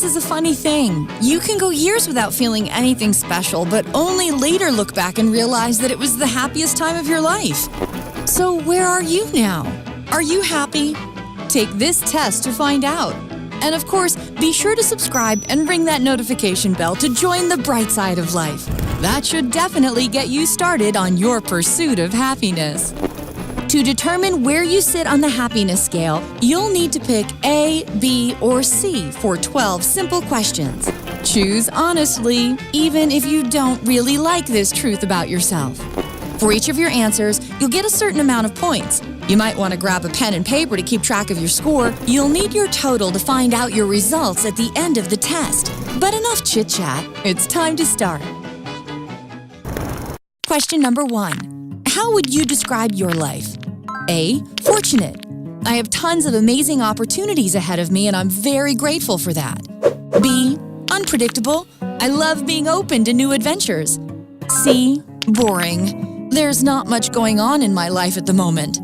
Happiness is a funny thing. You can go years without feeling anything special, but only later look back and realize that it was the happiest time of your life. So where are you now? Are you happy? Take this test to find out. And of course, be sure to subscribe and ring that notification bell to join the bright side of life. That should definitely get you started on your pursuit of happiness. To determine where you sit on the happiness scale, you'll need to pick A, B, or C for 12 simple questions. Choose honestly, even if you don't really like this truth about yourself. For each of your answers, you'll get a certain amount of points. You might want to grab a pen and paper to keep track of your score. You'll need your total to find out your results at the end of the test. But enough chit-chat. It's time to start. Question number 1. How would you describe your life? A. Fortunate. I have tons of amazing opportunities ahead of me and I'm very grateful for that. B. Unpredictable. I love being open to new adventures. C. Boring. There's not much going on in my life at the moment.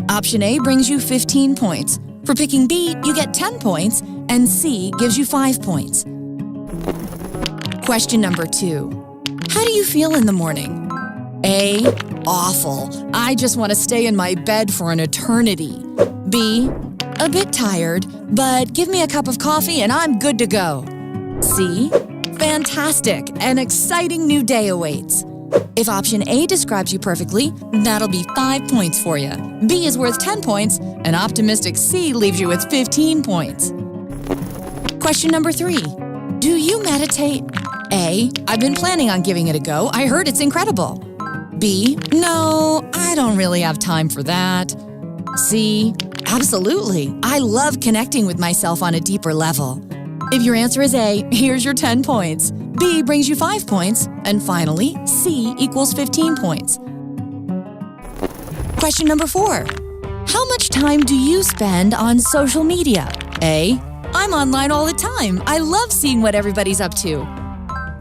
Option A brings you 15 points. For picking B, you get 10 points, and C gives you 5 points. Question number 2. How do you feel in the morning? A. Awful. I just want to stay in my bed for an eternity. B. A bit tired, but give me a cup of coffee and I'm good to go. C. Fantastic. An exciting new day awaits. If option A describes you perfectly, that'll be 5 points for you. B is worth 10 points, and optimistic C leaves you with 15 points. Question number 3. Do you meditate? A. I've been planning on giving it a go. I heard it's incredible. B. No, I don't really have time for that. C. Absolutely. I love connecting with myself on a deeper level. If your answer is A, here's your 10 points. B brings you 5 points. And finally, C equals 15 points. Question number 4. How much time do you spend on social media? A. I'm online all the time. I love seeing what everybody's up to.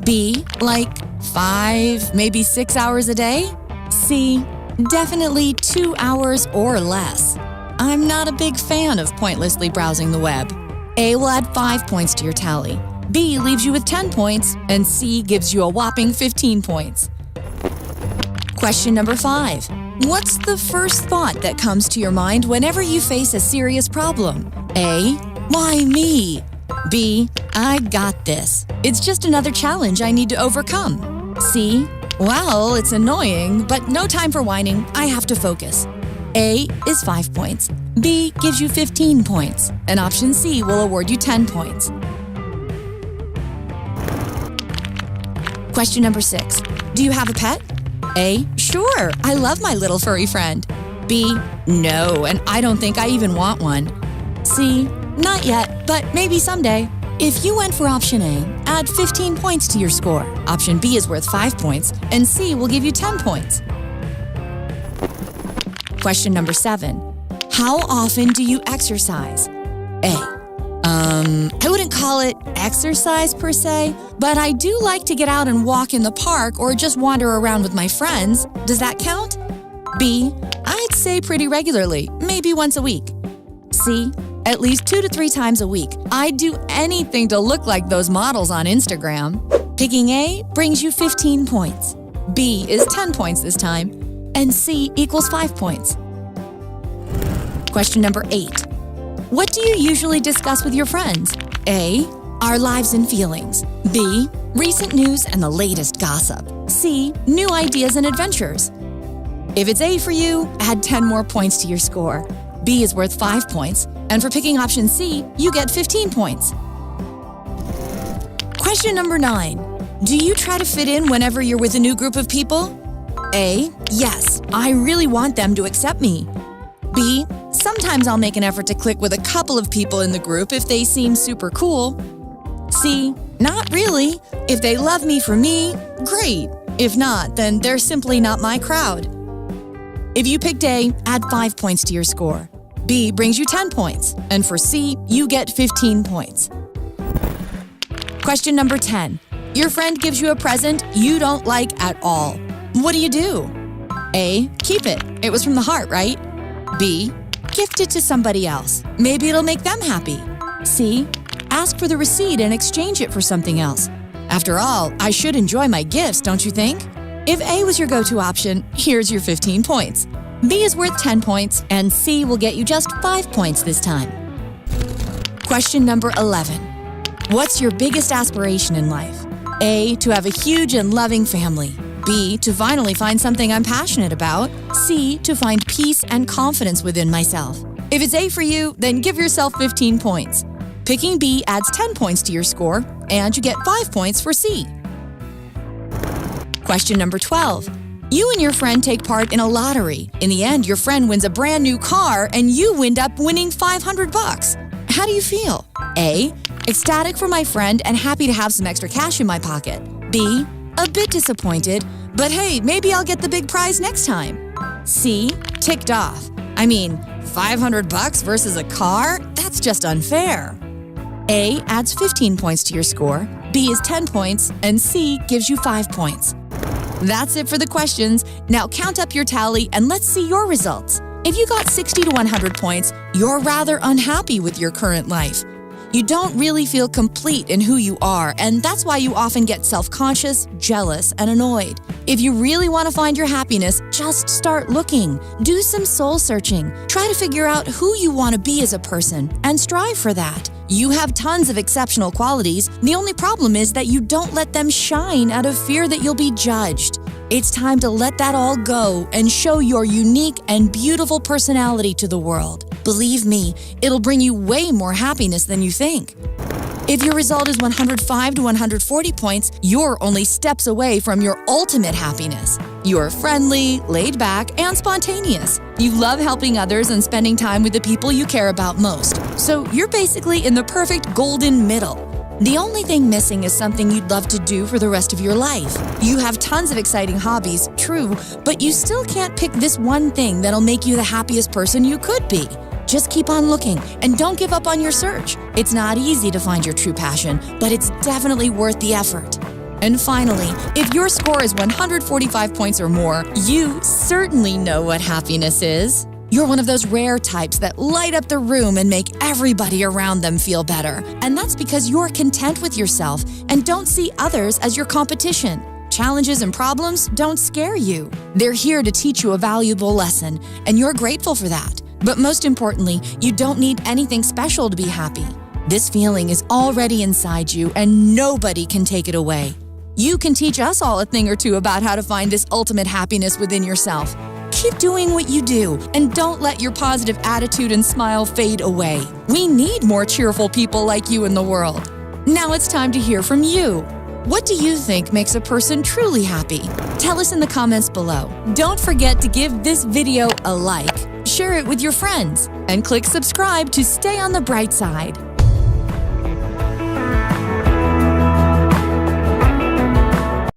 B. Like 5, maybe 6 hours a day? C. Definitely 2 hours or less. I'm not a big fan of pointlessly browsing the web. A will add 5 points to your tally. B leaves you with 10 points, and C gives you a whopping 15 points. Question number 5. What's the first thought that comes to your mind whenever you face a serious problem? A. Why me? B. I got this. It's just another challenge I need to overcome. C. Well, it's annoying, but no time for whining. I have to focus. A is 5 points. B gives you 15 points. And option C will award you 10 points. Question number 6. Do you have a pet? A. Sure, I love my little furry friend. B. No, and I don't think I even want one. C. Not yet, but maybe someday. If you went for option A, add 15 points to your score. Option B is worth 5 points, and C will give you 10 points. Question number 7. How often do you exercise? A. I wouldn't call it exercise per se, but I do like to get out and walk in the park or just wander around with my friends. Does that count? B. I'd say pretty regularly, maybe once a week. C. At least 2 to 3 times a week. I'd do anything to look like those models on Instagram. Picking A brings you 15 points. B is 10 points this time, and C equals 5 points. Question number 8. What do you usually discuss with your friends? A. Our lives and feelings. B. Recent news and the latest gossip. C. New ideas and adventures. If it's A for you, add 10 more points to your score. B is worth 5 points, and for picking option C, you get 15 points. Question number 9. Do you try to fit in whenever you're with a new group of people? A. Yes, I really want them to accept me. B. Sometimes I'll make an effort to click with a couple of people in the group if they seem super cool. C. Not really. If they love me for me, great. If not, then they're simply not my crowd. If you picked A, add 5 points to your score. B brings you 10 points, and for C, you get 15 points. Question number 10. Your friend gives you a present you don't like at all. What do? A. Keep it. It was from the heart, right? B. Gift it to somebody else. Maybe it'll make them happy. C. ask for the receipt and exchange it for something else. After all, I should enjoy my gifts, don't you think? If A was your go-to option, here's your 15 points. B is worth 10 points, and C will get you just 5 points this time. Question number 11. What's your biggest aspiration in life? A, to have a huge and loving family. B, to finally find something I'm passionate about. C, to find peace and confidence within myself. If it's A for you, then give yourself 15 points. Picking B adds 10 points to your score, and you get 5 points for C. Question number 12. You and your friend take part in a lottery. In the end, your friend wins a brand new car, and you wind up winning $500. How do you feel? A, ecstatic for my friend and happy to have some extra cash in my pocket. B, a bit disappointed, but hey, maybe I'll get the big prize next time. C, ticked off. I mean, $500 versus a car? That's just unfair. A adds 15 points to your score, B is 10 points, and C gives you 5 points. That's it for the questions. Now count up your tally and let's see your results. If you got 60 to 100 points, you're rather unhappy with your current life. You don't really feel complete in who you are, and that's why you often get self-conscious, jealous, and annoyed. If you really want to find your happiness, just start looking. Do some soul-searching. Try to figure out who you want to be as a person, and strive for that. You have tons of exceptional qualities. The only problem is that you don't let them shine out of fear that you'll be judged. It's time to let that all go and show your unique and beautiful personality to the world. Believe me, it'll bring you way more happiness than you think. If your result is 105 to 140 points, you're only steps away from your ultimate happiness. You're friendly, laid back, and spontaneous. You love helping others and spending time with the people you care about most. So you're basically in the perfect golden middle. The only thing missing is something you'd love to do for the rest of your life. You have tons of exciting hobbies, true, but you still can't pick this one thing that'll make you the happiest person you could be. Just keep on looking and don't give up on your search. It's not easy to find your true passion, but it's definitely worth the effort. And finally, if your score is 145 points or more, you certainly know what happiness is. You're one of those rare types that light up the room and make everybody around them feel better. And that's because you're content with yourself and don't see others as your competition. Challenges and problems don't scare you. They're here to teach you a valuable lesson, and you're grateful for that. But most importantly, you don't need anything special to be happy. This feeling is already inside you, and nobody can take it away. You can teach us all a thing or two about how to find this ultimate happiness within yourself. Keep doing what you do, and don't let your positive attitude and smile fade away. We need more cheerful people like you in the world. Now it's time to hear from you. What do you think makes a person truly happy? Tell us in the comments below. Don't forget to give this video a like, share it with your friends, and click subscribe to stay on the bright side.